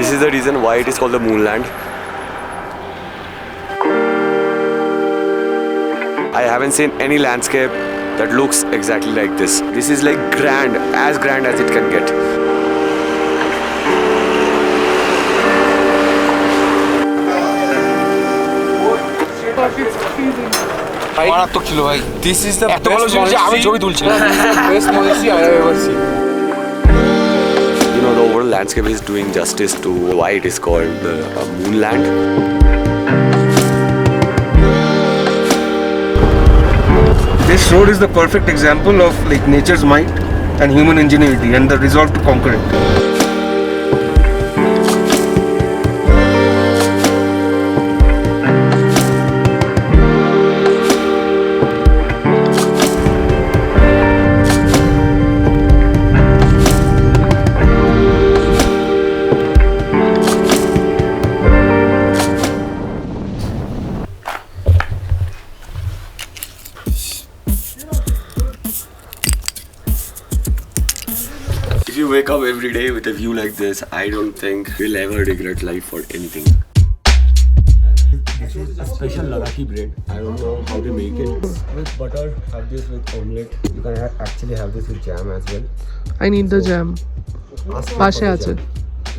This is the reason why it is called the Moonland. I haven't seen any landscape that looks exactly like this. This is like grand as it can get. This is the best monastery I have ever seen. You know, the overall landscape is doing justice to why it is called the Moonland. This road is the perfect example of like nature's might and human ingenuity and the resolve to conquer it. If you wake up every day with a view like this, I don't think you'll ever regret life for anything. This is a special Ladakhi bread. I don't know how they make it. With butter, have this with omelette. You can actually have this with jam as well. I need the jam. Pashe ache.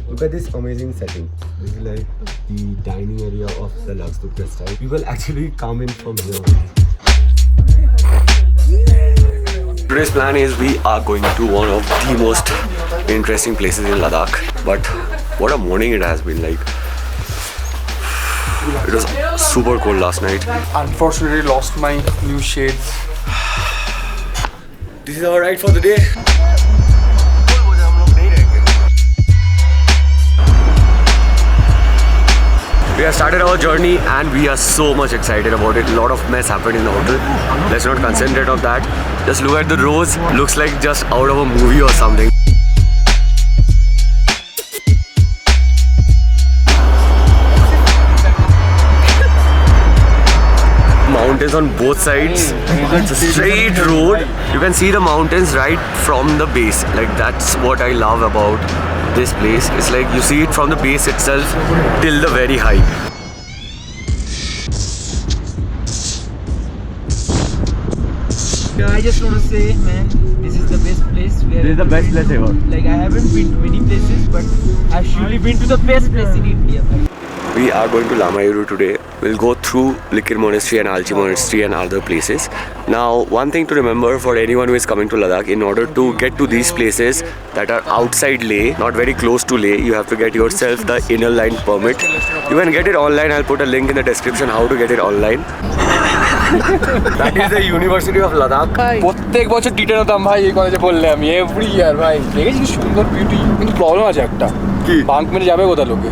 Look at this amazing setting. This is like the dining area of the Ladakh style. People actually come in from here. Today's plan is we are going to one of the most interesting places in Ladakh. But what a morning it has been like. It was super cold last night. Unfortunately, lost my new shades. This is our ride for the day. We have started our journey and we are so much excited about it. A lot of mess happened in the hotel. Let's not concentrate on that. Just look at the roads. Looks like just out of a movie or something. Mountains on both sides. It's a straight road. You can see the mountains right from the base. Like that's what I love about this place. It's like you see it from the base itself till the very high. I just want to say, man, this is the best place. This is the best place ever. Like I haven't been to many places, but I've surely been to the best place in India. We are going to Lamayuru today. We'll go through Likir Monastery and Alchi Monastery and other places. Now, one thing to remember for anyone who is coming to Ladakh, in order to get to these places that are outside Leh, not very close to Leh, you have to get yourself the inner line permit. You can get it online. I'll put a link in the description how to get it online. That is the University of Ladakh. প্রত্যেক বছর T10 হতাম ভাই এই কলেজে পড়লে আমি every year ভাই দেখেছি কি সুন্দর বিউটি কিন্তু প্রবলেম আছে একটা কি বাঙ্ক মেরে যাবে কোথা লোকে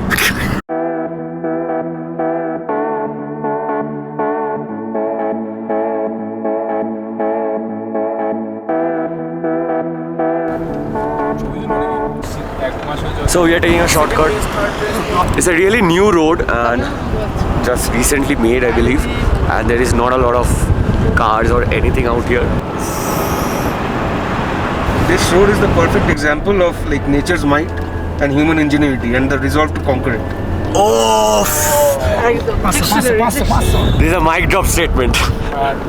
So we are taking a shortcut. It's a really new road and just recently made, I believe, and there is not a lot of cars or anything out here. This road is the perfect example of like nature's might and human ingenuity and the resolve to conquer it. Oh! This is a mic drop statement.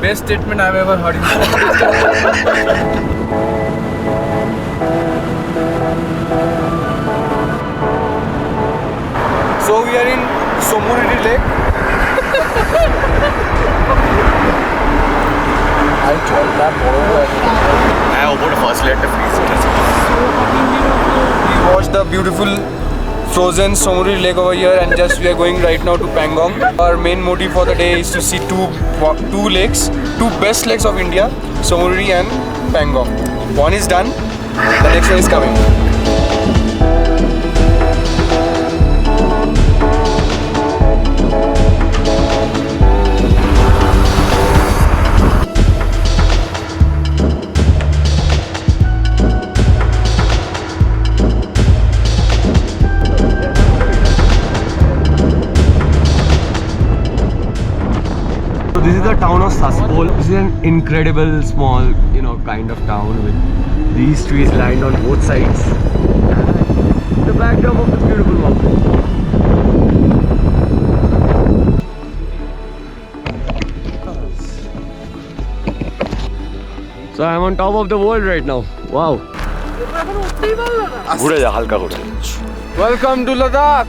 Best statement I've ever heard in my life. So we are in Somuriri Lake. I opened the first letter freeze. We watched the beautiful frozen Somuriri Lake over here, and just we are going right now to Pangong. Our main motive for the day is to see two lakes, two best lakes of India, Somuriri and Pangong. One is done, the next one is coming. This is the town of Saspol. This is an incredible small, kind of town with these trees lined on both sides. And the backdrop of the beautiful mountains. on top of the world right now. Wow. ঘুরে যা হালকা করে। Welcome to Ladakh.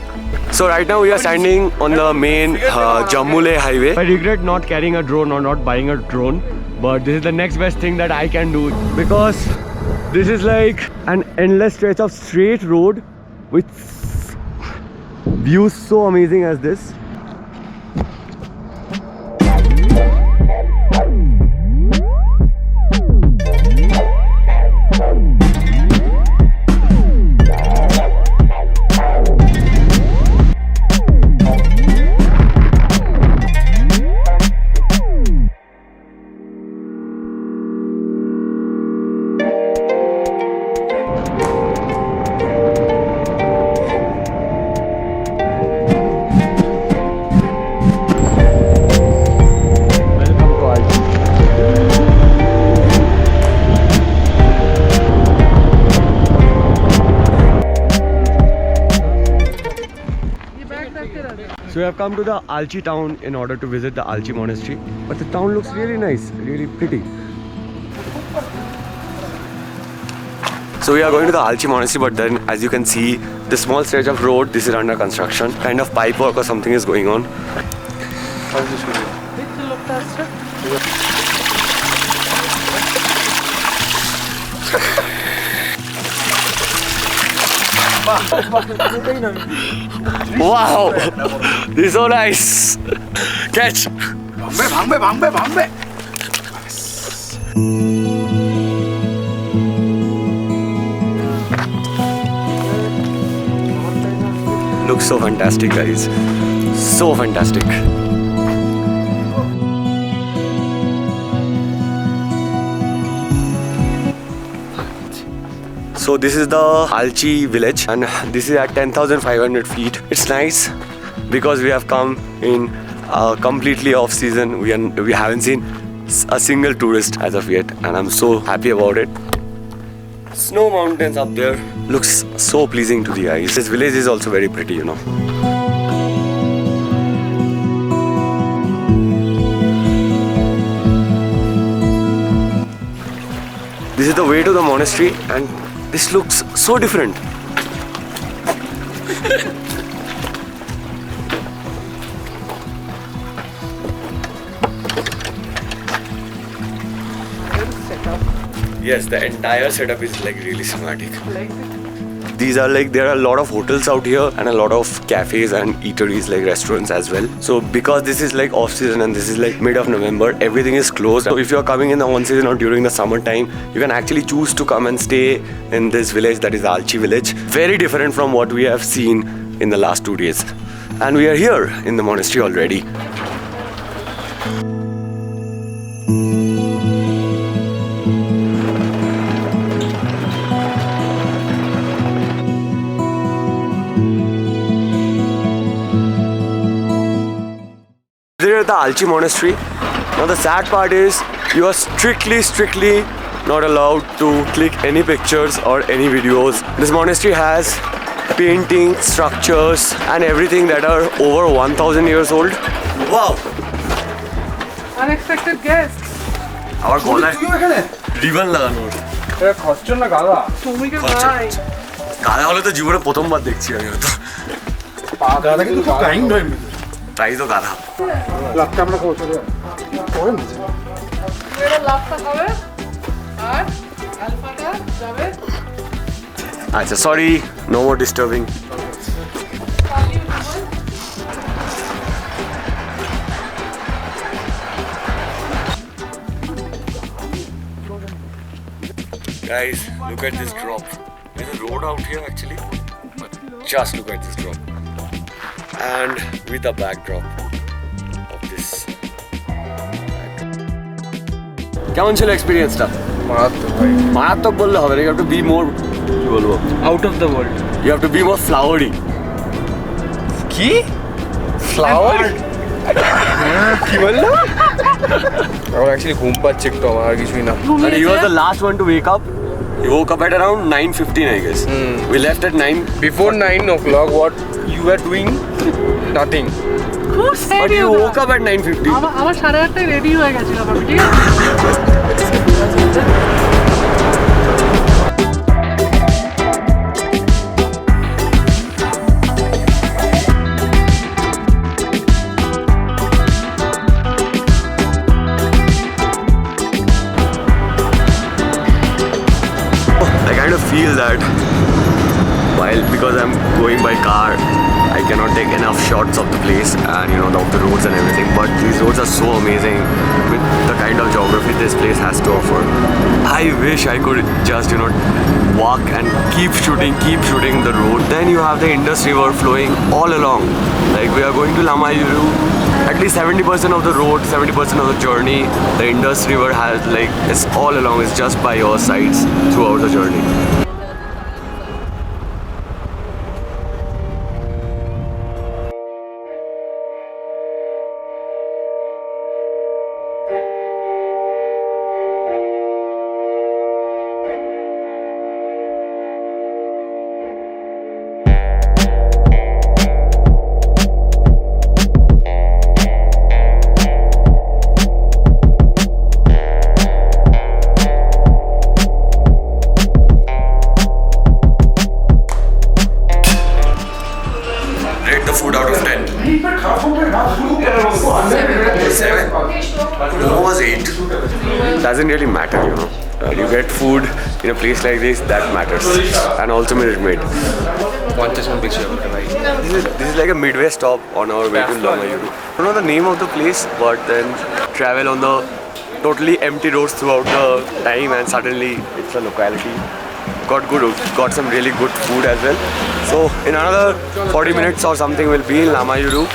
So right now we are standing on the main Jammu-Leh highway. I regret not carrying a drone or not buying a drone, but this is the next best thing that I can do because this is like an endless stretch of straight road with views so amazing as this. So we have come to the Alchi town in order to visit the Alchi monastery. But the town looks really nice, really pretty. So we are going to the Alchi monastery, but then as you can see, the small stretch of road, this is under construction. Kind of pipe work or something is going on. Wow, this is so nice. Catch. Looks so fantastic, guys. So fantastic. So this is the Alchi village and this is at 10,500 feet. It's nice because we have come in completely off season. We haven't seen a single tourist as of yet and I'm so happy about it. Snow mountains up there looks so pleasing to the eyes. This village is also very pretty, you know. This is the way to the monastery and this looks so different. Yes, the entire setup is like really cinematic. These are like, there are a lot of hotels out here and a lot of cafes and eateries like restaurants as well. So because this is like off season and this is like mid of November, everything is closed. So if you are coming in the on season or during the summer time, you can actually choose to come and stay in this village that is Alchi village. Very different from what we have seen in the last 2 days. And we are here in the monastery already. Here at the Alchi monastery. Now the sad part is you are strictly not allowed to click any pictures or any videos. This monastery has paintings, structures and everything that are over 1000 years old. Wow! Unexpected guests. Our goal is ribbon লাগানোর। এটা খচ্চর না গাধা? শ্রমিকের ভাই। গাধা হলে তো জীবনে প্রথমবার দেখছি আমি হয়তো। গাধা কিন্তু খুব কাইন্ড হয়। তাই তো গাধা। লাভটা আমরা খাবো চলে। করেন না। এরা লাভটা খাবে আর আলফাটা যাবে। আচ্ছা, sorry, no more disturbing. Guys, look at this drop. There's a road out here actually, but just look at this drop. And with a backdrop of this. কেমন ছিল এক্সপেরিয়েন্সটা? মারাত্মক ভাই। মারাত্মক বললে হবে না, you have to be more, কি বলবো, out of the world. you have to be more flowery. কি? ফ্লাওয়ার? কি বললো? আমার অ্যাকচুয়ালি ঘুম পাচ্ছে একটু, আমার আর কিছুই না। And he was the last one to wake up. He woke up at around 9:15, I guess. We left at 9. Before 9 o'clock, what you were doing? Nothing. But you woke up at 9:50. আমার 8:30টায় ready হয়ে গেছিলাম আমি, ঠিক আছে? by car, I cannot take enough shots of the place and of the roads and everything, but these roads are so amazing with the kind of geography this place has to offer. I wish I could just walk and keep shooting the road. Then you have the Indus River flowing all along. Like we are going to Lamayuru, at least 70% of the road, 70% of the journey, the Indus River has it's all along, it's just by your sides throughout the journey. Food out of 10. 7. No was 8. Doesn't really matter, you get food in a place like this, that matters, and also Minute Maid. This is like a midway stop on our way to Lamayuru. I don't know the name of the place, but then travel on the totally empty roads throughout the time, and suddenly it's a locality. Got some really good food as well. So in another 40 minutes or something we'll be in Lamayuru,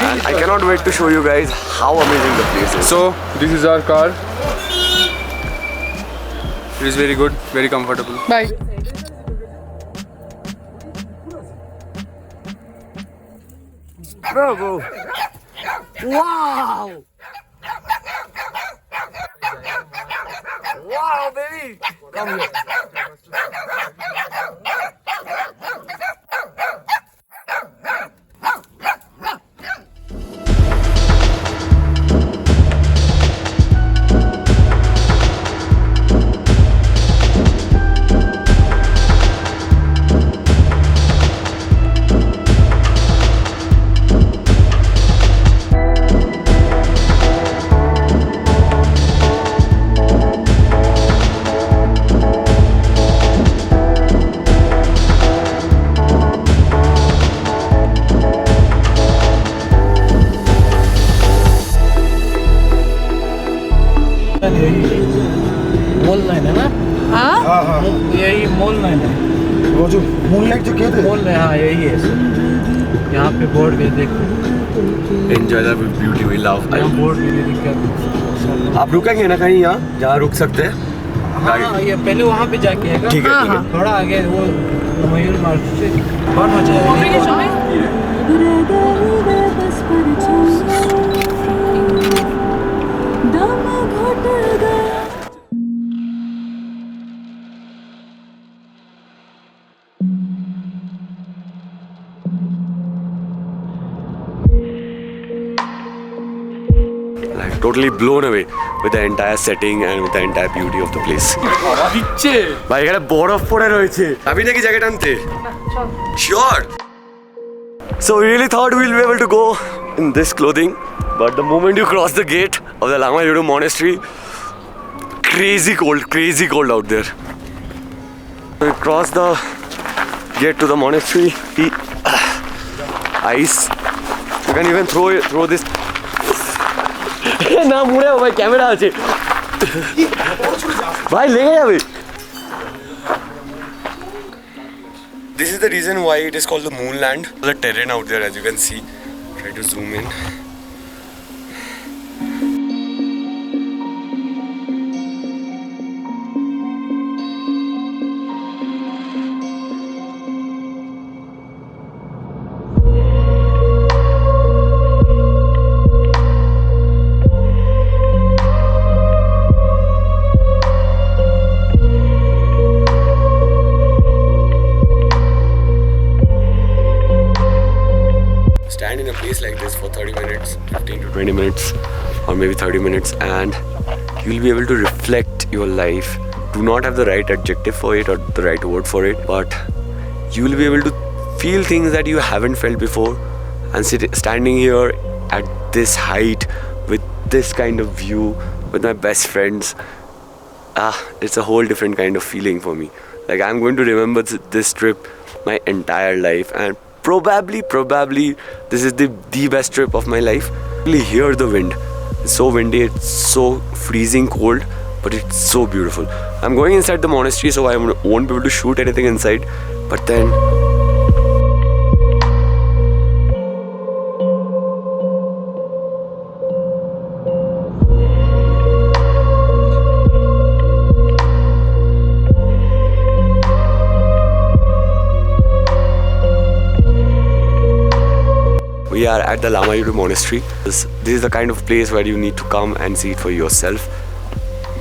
and I cannot wait to show you guys how amazing the place is. So this is our car. It is very good, very comfortable. Bye. Bravo! Wow! Wow, baby! Come here. Moonland है ना? हाँ? यही Moonland है। वो जो moonlight जो कहते हैं Moonland हाँ यही है। यहाँ पे बोर्ड पे देखो। Enjoy the beauty we love. यहाँ बोर्ड पे देखो। आप रुकेंगे ना कहीं यहाँ जहाँ रुक सकते हैं? हाँ ये पहले वहाँ पे जाके है। ठीक है, ठीक है। थोड़ा आगे वो मयूर मार्ग से कौन हो जाएगा? Like totally blown away with the entire setting and with the entire beauty of the place. ভাই এখানে বরফ পড়ে রয়েছে। আমি নাকি জ্যাকেট আনতে? Sure. So we really thought we'll be able to go in this clothing, but the moment you cross the gate of the Lamayuru monastery, crazy cold out there. We cross the gate to the monastery. Ice. You can even throw this. না মুড়ে ভাই camera আছে ভাই লেগে যাবে This is the reason why it is called the Moonland. The terrain out there, as you can see. Try to zoom in. Stand in a place like this for 30 minutes, 15 to 20 minutes, or maybe 30 minutes, and you'll be able to reflect your life. Do not have the right adjective for it or the right word for it, but you'll be able to feel things that you haven't felt before. And standing here at this height with this kind of view with my best friends, it's a whole different kind of feeling for me. Like I'm going to remember this trip my entire life, and probably this is the best trip of my life. Really hear the wind. It's so windy, it's so freezing cold, but it's so beautiful. I'm going inside the monastery, so I won't be able to shoot anything inside, but then we are at the Lamayuru monastery. This is the kind of place where you need to come and see it for yourself.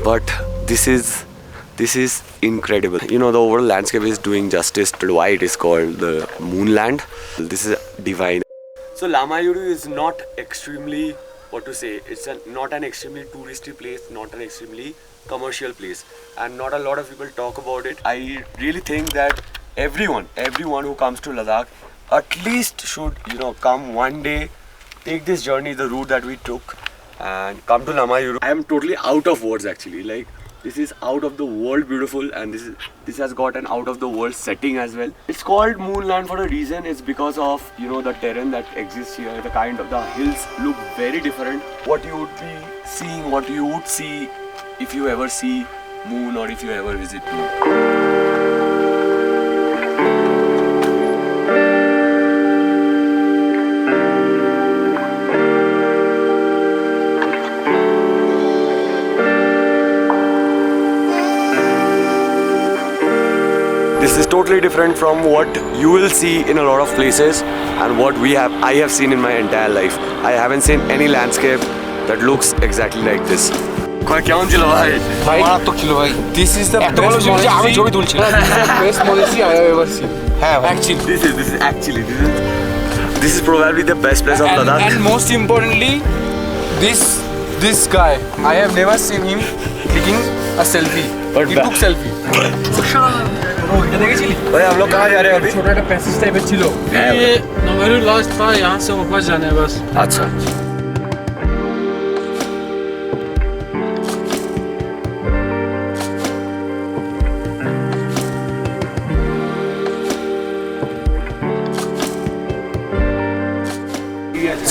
But this is incredible. You know, the overall landscape is doing justice to why it is called the Moonland. This is divine. So Lamayuru is not extremely, what to say, it's not an extremely touristy place, not an extremely commercial place, and not a lot of people talk about it. I really think that everyone who comes to Ladakh at least should, you know, come one day, take this journey, the route that we took, and come to Lamayuru. I am totally out of words actually. Like, this is out of the world beautiful, and this has got an out of the world setting as well. It's called Moonland for a reason. It's because of, you know, the terrain that exists here. The kind of the hills look very different. What you would be seeing, what you would see if you ever see moon or if you ever visit moon. This is totally different from what you will see in a lot of places and what I have seen in my entire life. I haven't seen any landscape that looks exactly like this. This is the best monastery I have ever seen. Actually, this is probably the best place of Ladakh. And most importantly, this guy, I have never seen him clicking a selfie. But he took selfie. भाई हम लोग कहाँ जा रहे हैं अभी? छोटा सा पैसेज टाइप है चिलो ये नंबर लास्ट था यहाँ से वापस जाना है बस अच्छा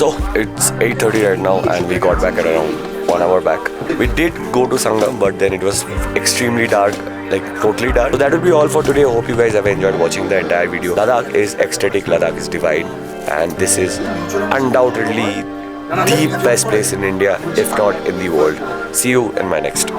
So it's 8:30 right now and we got back at around 1 hour back. We did go to Sangam, but then it was extremely dark, like totally dark. So that will be all for today. Hope you guys have enjoyed watching the entire video. Ladakh is ecstatic, Ladakh is divine, and this is undoubtedly the best place in India, if not in the world. See you in my next.